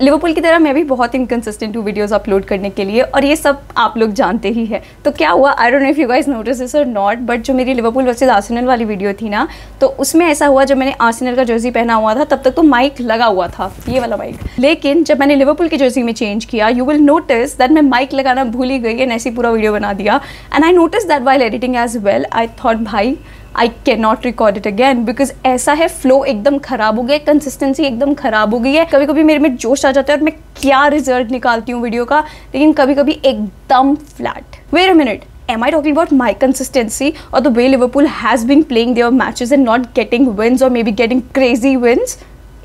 Liverpool की तरह मैं भी बहुत इनकंसिस्टेंट हूँ वीडियोस अपलोड करने के लिए, और ये सब आप लोग जानते ही है। तो क्या हुआ, आई don't know if you guys notice this और नॉट, बट जो मेरी लिवरपूल वर्सेस आर्सेनल वाली वीडियो थी ना, तो उसमें ऐसा हुआ, जब मैंने आर्सेनल का जर्सी पहना हुआ था तब तक तो माइक लगा हुआ था, ये वाला माइक, लेकिन जब मैंने लिवरपूल की जर्सी में चेंज किया, यू विल नोटिस दैट मैं माइक लगाना भूल ही गई एंड ऐसे पूरा वीडियो बना दिया। And I notice that while editing as well, I thought भाई I can not record it again, because ऐसा है, फ्लो एकदम खराब हो गया, कंसिस्टेंसी एकदम खराब हो गई है। कभी कभी मेरे में जोश आ जाता है और मैं क्या रिजल्ट निकालती हूँ वीडियो का, लेकिन कभी कभी एकदम flat. Wait a minute, am I talking about my consistency or the way Liverpool has been playing their matches and not getting wins or maybe getting crazy wins?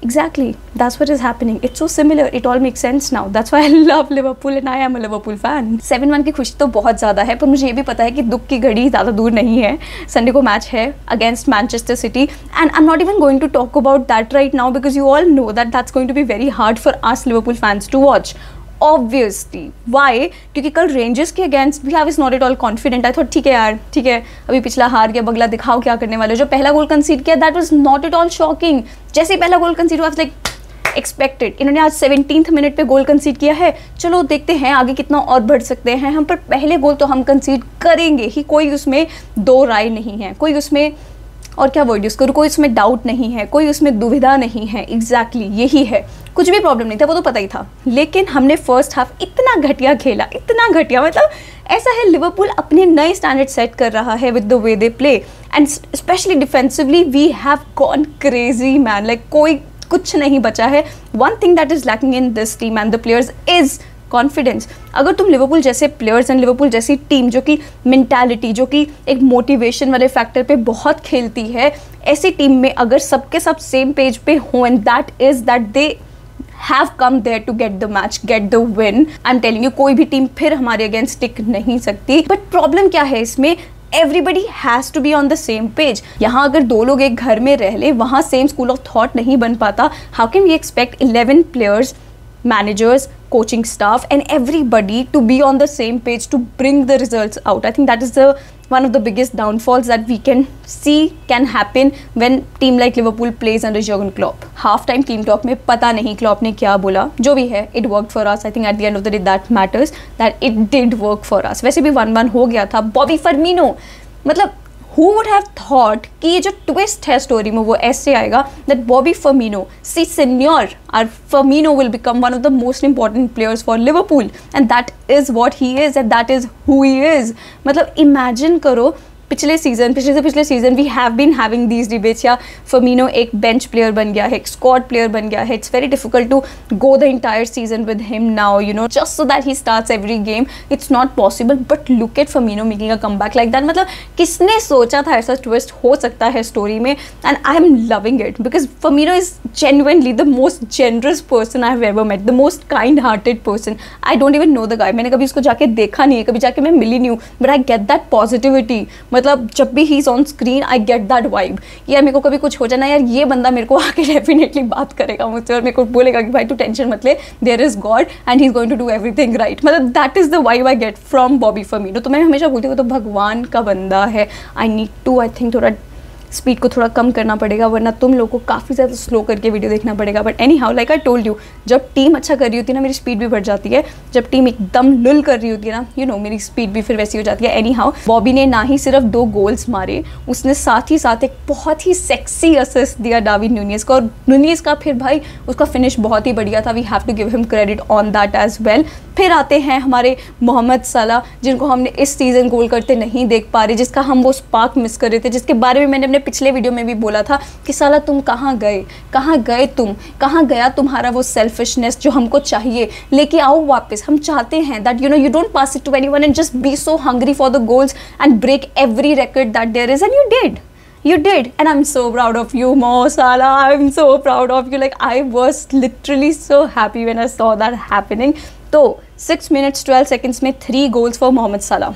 Exactly, that's what is happening. It's so similar, it all makes sense now. That's why I love Liverpool and I am a Liverpool fan. 7-1 की खुशी तो बहुत ज़्यादा है, पर मुझे ये भी पता है कि दुख की घड़ी ज़्यादा दूर नहीं है। संडे को मैच है against Manchester City and I am not even going to talk about that right now because you all know that that's going to be very hard for us Liverpool fans to watch. Obviously why, क्योंकि कल Rangers के against भी I was not at all confident. I thought ठीक है यार, ठीक है, अभी पिछला हार गया, बगला दिखाओ क्या करने वाले। जो पहला गोल कंसीड किया that was not at all shocking. जैसे ही पहला गोल कंसीड हुआ लाइक एक्सपेक्टेड। इन्होंने आज 17th मिनट पे गोल कंसीड किया है, चलो देखते हैं आगे कितना और बढ़ सकते हैं हम, पर पहले गोल तो हम कंसीड करेंगे ही, कोई उसमें दो राय नहीं है, कोई उसमें और क्या वर्ड यूज़ करूँ, कोई उसमें डाउट नहीं है, कोई उसमें दुविधा नहीं है। एग्जैक्टली यही है, कुछ भी प्रॉब्लम नहीं था, वो तो पता ही था। लेकिन हमने फर्स्ट हाफ इतना घटिया खेला, इतना घटिया, मतलब ऐसा है लिवरपूल अपने नए स्टैंडर्ड सेट कर रहा है with the way they play and specially defensively we have gone crazy man, like कोई कुछ नहीं बचा है। One thing that is lacking in this team and the players is confidence. अगर तुम लिवरपूल जैसे प्लेयर्स एंड लिवरपूल जैसी team जो कि मेंटालिटी, जो कि एक मोटिवेशन वाले फैक्टर पे बहुत खेलती है, ऐसी टीम में अगर सबके सब सेम पेज पे हो and that is that they have come there to get the match, get the win, I am telling you कोई भी टीम फिर हमारे अगेंस्ट टिक नहीं सकती। बट प्रॉब्लम क्या है इसमें, everybody has to be on the same page. यहाँ अगर दो लोग एक घर में रह ले, वहाँ सेम स्कूल ऑफ थॉट नहीं बन पाता। How can we expect 11 players, managers, coaching staff and everybody to be on the same page to bring the results out? I think that is one of the biggest downfalls that we can see can happen when team like Liverpool plays under Jurgen Klopp. Half time team talk में पता नहीं Klopp ने क्या बोला, जो भी है it worked for us. I think at the end of the day that matters, that it did work for us. वैसे भी 1-1 हो गया था। बॉबी फर्मिनो, मतलब who would have thought कि ये जो ट्विस्ट है स्टोरी में वो ऐसे आएगा that Bobby Firmino, see senior, our Firmino will become one of the most important players for Liverpool and that is what he is and that is who he is. मतलब imagine करो, पिछले season we have been having these debates, या Firmino एक bench player बन गया है, एक squad player बन गया है, it's very difficult to go the entire season with him now, you know, just so that he starts every game, it's not possible. But look at Firmino making a comeback like that. मतलब किसने सोचा था ऐसा twist हो सकता है story में, and I am loving it because Firmino is genuinely the most generous person I have ever met, the most kind hearted person. I don't even know the guy, मैंने कभी उसको जाके देखा नहीं है, कभी जाके मैं मिली नहीं हूँ, but I get that positivity. मतलब जब भी he is on screen I get that vibe, यार मेरे को कभी कुछ हो जाना, यार ये बंदा मेरे को आके डेफिनेटली बात करेगा मुझसे और मेरे को बोलेगा कि भाई तू टेंशन मत ले, there is God and he is going to do everything right. मतलब that is the vibe I get from Bobby Firmino. तो मैं हमेशा बोलती हूँ तो भगवान का बंदा है। I need to, I think थोड़ा स्पीड को थोड़ा कम करना पड़ेगा, वरना तुम लोगों को काफ़ी ज़्यादा स्लो करके वीडियो देखना पड़ेगा। But any how, like I told you, जब टीम अच्छा कर रही होती है ना, मेरी स्पीड भी बढ़ जाती है। जब टीम एकदम लुल कर रही होती है ना, यू नो, मेरी स्पीड भी फिर वैसी हो जाती है। एनी हाउ, बॉबी ने ना ही सिर्फ 2 गोल्स मारे, उसने साथ ही साथ एक बहुत ही सेक्सी असिस्ट दिया डार्विन न्यूनीज को, और न्यूनीज का फिर भाई उसका फिनिश बहुत ही बढ़िया था। We have to give him credit on that as well. फिर आते हैं हमारे मोहम्मद सलाह, जिनको हमने इस सीज़न गोल करते नहीं देख पा रहे, जिसका हम वो स्पार्क मिस कर रहे थे, जिसके बारे में मैंने अपने पिछले वीडियो में भी बोला था कि साला तुम कहाँ गए तुम, कहाँ गया तुम्हारा वो सेल्फिशनेस जो हमको चाहिए, लेके आओ वापस। हम चाहते हैं that you know you don't pass it to anyone and just be so hungry for the goals and break every record that there is, and you did and I'm so proud of you, Mo Salah. I'm so proud of you. Like I was literally so happy when I saw that happening. तो 6 minutes 12 seconds में 3 goals for Mohamed Salah.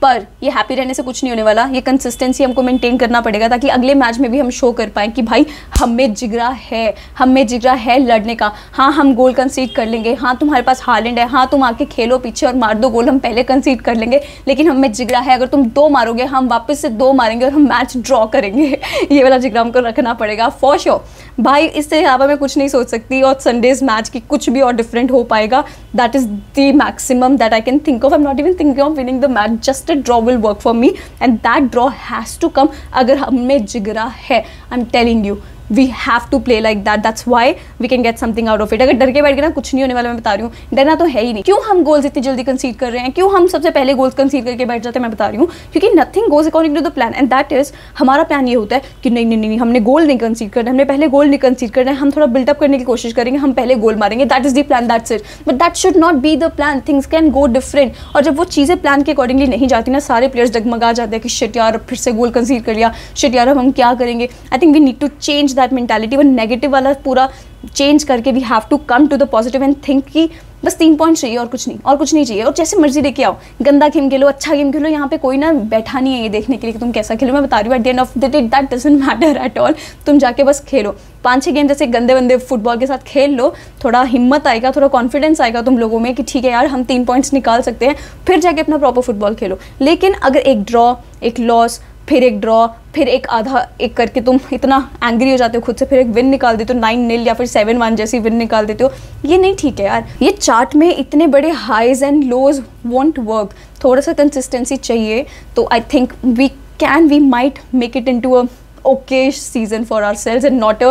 पर ये happy रहने से कुछ नहीं होने वाला, ये कंसिस्टेंसी हमको मेंटेन करना पड़ेगा ताकि अगले मैच में भी हम शो कर पाएँ कि भाई हमें जिगरा है लड़ने का। हाँ हम गोल कंसीड कर लेंगे, हाँ तुम्हारे पास हालैंड है, हाँ तुम आके खेलो पीछे और मार दो गोल, हम पहले कंसीड कर लेंगे, लेकिन हमें जिगरा है, अगर तुम 2 मारोगे हम वापस से 2 मारेंगे और हम मैच ड्रॉ करेंगे। ये वाला जिगरा हमको रखना पड़ेगा फॉर श्योर भाई। इससे अलावा मैं कुछ नहीं सोच सकती और संडेज मैच की कुछ भी और डिफरेंट हो पाएगा। That is the maximum that I can think of. I am not even thinking of winning the match, just a draw will work for me and that draw has to come. अगर हमें जिगरा है, I am telling you, we have to play like that, that's why we can get something out of it. अगर डर के बैठ गए ना कुछ नहीं होने वाला, मैं बता रही हूँ, डरना तो है ही नहीं। क्यों हम गोल्स इतनी जल्दी कंसीड कर रहे हैं, क्यों हम सबसे पहले गोल्स कंसीड करके बैठ जाते हैं, मैं बता रही हूँ क्योंकि nothing goes according to the plan and that is, हमारा प्लान ये होता है कि नहीं नहीं नहीं हमने गोल नहीं कंसीड करना, हमने पहले गोल नहीं कंसीड करना है, हम थोड़ा बिल्डअप करने की कोशिश करेंगे, हम पहले गोल मारेंगे, that is the plan, that's it. But that should not be the plan, things can go different. और जब वो चीज़ें प्लान के अकॉर्डिंगली नहीं जाती ना, सारे प्लेयर्स डगमगा जाते हैं कि शिट यार फिर से गोल कंसीड कर लिया, शिट यार अब हम क्या करेंगे। I think we need to change that mentality, वो नेगेटिव वाला पूरा चेंज करके we have to come to the positive and think कि बस 3 पॉइंट चाहिए और कुछ नहीं, और कुछ नहीं चाहिए, और जैसे मर्जी लेके आओ, गंदा गेम खेलो, अच्छा गेम खेलो, यहाँ पे कोई ना बैठा नहीं है ये देखने के लिए कि तुम कैसा खेलो। मैं बता रही हूँ at the end of the day that doesn't matter at all. तुम जाके बस खेलो 5-6 गेम जैसे गंदे बंदे फुटबॉल के साथ खेल लो, थोड़ा हिम्मत आएगा, थोड़ा कॉन्फिडेंस आएगा तुम लोगों में कि ठीक है यार हम 3 पॉइंट्स निकाल सकते हैं, फिर जाके अपना प्रॉपर फुटबॉल खेलो। लेकिन अगर एक ड्रॉ, एक लॉस, फिर एक ड्रॉ, फिर एक आधा एक करके तुम इतना एंग्री हो जाते हो खुद से, फिर एक विन निकाल देते हो 9-0 या फिर 7-1 जैसी विन निकाल देते हो, ये नहीं ठीक है यार। ये चार्ट में इतने बड़े highs and lows won't work, थोड़ा सा कंसिस्टेंसी चाहिए। तो I think we might make it into a okay season for ourselves and not a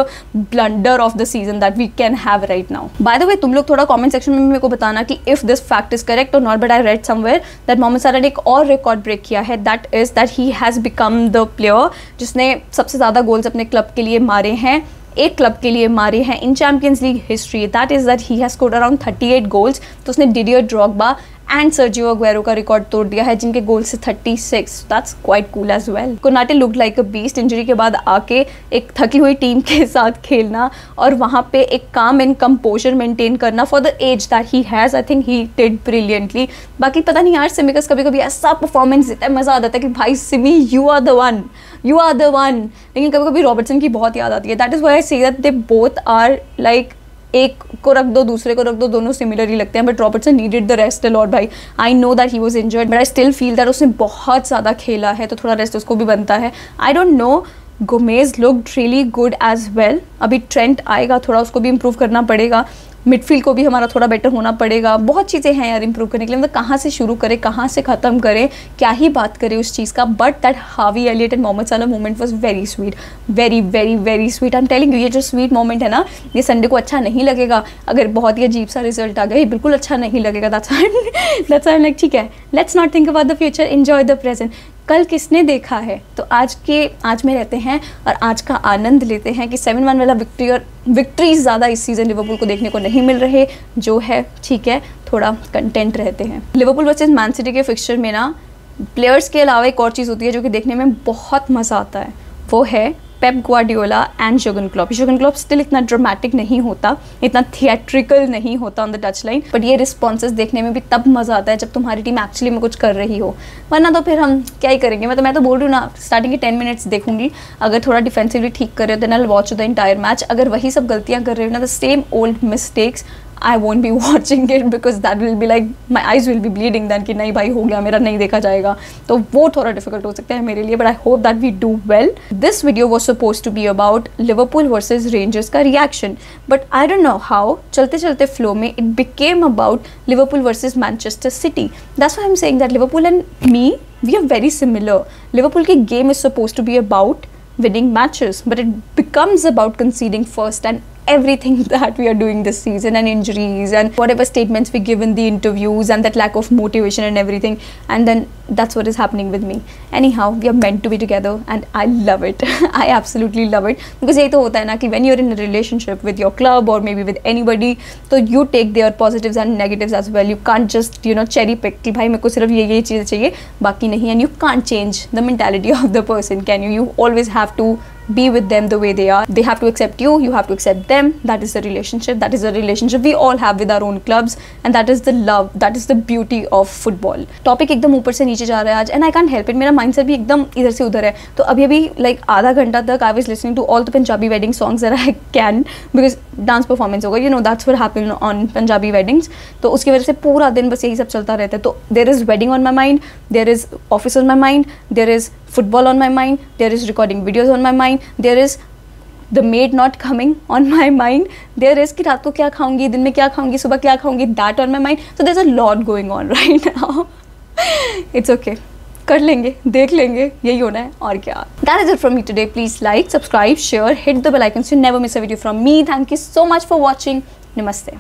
blunder of the season that we can have right now. By the way, तुम लोग थोड़ा comment section में मेरे को बताना कि if this fact is correct or not, but I read somewhere that Mohammad साला ने एक और रिकॉर्ड ब्रेक किया है, that is that he has become the player जिसने सबसे ज़्यादा गोल्स अपने क्लब के लिए मारे हैं, एक क्लब के लिए मारे हैं in Champions League history. That is that he has scored around 38 goals. तो उसने Didier Drogba and Sergio Aguero का रिकॉर्ड तोड़ दिया है जिनके गोल से 36। That's quite cool as well. Konate looked like a beast. Injury के बाद आके एक थकी हुई टीम के साथ खेलना और वहाँ पे एक काम एंड कंपोजर मेंटेन करना for the age that he has, I think he did brilliantly. बाकी पता नहीं यार, सिमिकस कभी कभी ऐसा परफॉर्मेंस देता है, मज़ा आ जाता है कि भाई सिमी you are the one, you are the one. लेकिन कभी कभी रॉबर्टसन की बहुत याद आती है। That is why I say that they both are like, एक को रख दो दूसरे को रख दो, दोनों सिमिलर ही लगते हैं, but Robertson needed the rest a lot. भाई I know that he was injured but I still feel that उसने बहुत ज़्यादा खेला है तो थोड़ा रेस्ट उसको भी बनता है। I don't know, Gomez looked really good as well. अभी ट्रेंट आएगा, थोड़ा उसको भी इम्प्रूव करना पड़ेगा, मिडफील्ड को भी हमारा थोड़ा बेटर होना पड़ेगा, बहुत चीज़ें हैं यार इंप्रूव करने के लिए। मतलब कहाँ से शुरू करें, कहाँ से ख़त्म करें, क्या ही बात करें उस चीज़ का। बट दैट हावी एलियट एंड मोहम्मद साला moment was very sweet, very very very sweet. I am telling you, ये जो स्वीट मोमेंट है ना, ये संडे को अच्छा नहीं लगेगा अगर बहुत ही अजीब सा रिजल्ट आ गया, ये बिल्कुल अच्छा नहीं लगेगा। दैट्स आई एम लाइक ठीक है, let's not think about the future, enjoy the present. कल किसने देखा है, तो आज में रहते हैं और आज का आनंद लेते हैं कि 7-1 वाला विक्ट्री और विक्ट्रीज ज़्यादा इस सीज़न लिवरपूल को देखने को नहीं मिल रहे, जो है ठीक है, थोड़ा कंटेंट रहते हैं। लिवरपूल वर्सेस मैन सिटी के फिक्सचर में ना प्लेयर्स के अलावा एक और चीज़ होती है जो कि देखने में बहुत मज़ा आता है, वो है Pep Guardiola and Jurgen Klopp. Jurgen Klopp still इतना ड्रामेटिक नहीं होता, इतना थिएट्रिकल नहीं होता on the touch line, but ये रिस्पॉन्सेस देखने में भी तब मज़ा आता है जब तुम्हारी टीम एक्चुअली में कुछ कर रही हो, वरना तो फिर हम क्या ही करेंगे। मैं तो बोल रही हूँ ना, स्टार्टिंग के 10 मिनट्स देखूंगी, अगर थोड़ा डिफेंसिवली ठीक कर रहे हो then I will watch the entire match. अगर वही सब गलतियाँ कर रहे हो ना, the same old mistakes, I won't be watching it because that will be like my eyes will be bleeding then कि नहीं भाई हो गया मेरा, नहीं देखा जाएगा, तो वो थोड़ा डिफिकल्ट हो सकता है मेरे लिए। But I hope that we do well. This video was suppose to be about Liverpool versus Rangers का reaction, but I don't know how चलते चलते फ्लो में it became about Liverpool versus Manchester City. That's why I am saying that Liverpool and me we are very similar. Liverpool की game is suppose to be about winning matches, but it becomes about conceding first and everything that we are doing this season, and injuries and whatever statements we give in the interviews and that lack of motivation and everything, and then that's what is happening with me. Anyhow, we are meant to be together and I love it. I absolutely love it because यही तो होता है ना कि when you're in a relationship with your club or maybe with anybody, तो you take their positives and negatives as well. You can't just cherry pick कि भाई मेरे को सिर्फ ये चीज़ें चाहिए बाकी नहीं, and you can't change the mentality of the person, can you? You always have to be with them the way they are. They have to accept you, you have to accept them. That is the relationship. That is the relationship we all have with our own clubs, and that is the love, that is the beauty of football. Topic एकदम ऊपर से नीचे जा रहा है आज, and I can't help it. मेरा mindset भी एकदम इधर से उधर है. तो अभी like आधा घंटा तक I was listening to all the Punjabi wedding songs that I can, because dance performance होगा, you know that's what happened on Punjabi weddings. तो उसकी वजह से पूरा दिन बस यही सब चलता रहता है. तो there is wedding on my mind, there is office on my mind, there is football on my mind, there is recording videos on my mind, there is the maid not coming on my mind, there is कि रात को क्या खाऊंगी, दिन में क्या खाऊंगी, सुबह क्या खाऊंगी, that on my mind. So there's a lot going on right now. It's okay, कर लेंगे, देख लेंगे, यही होना है और क्या. That is it from me today. Please like, subscribe, share, hit the bell icon so you never miss a video from me. Thank you so much for watching. Namaste.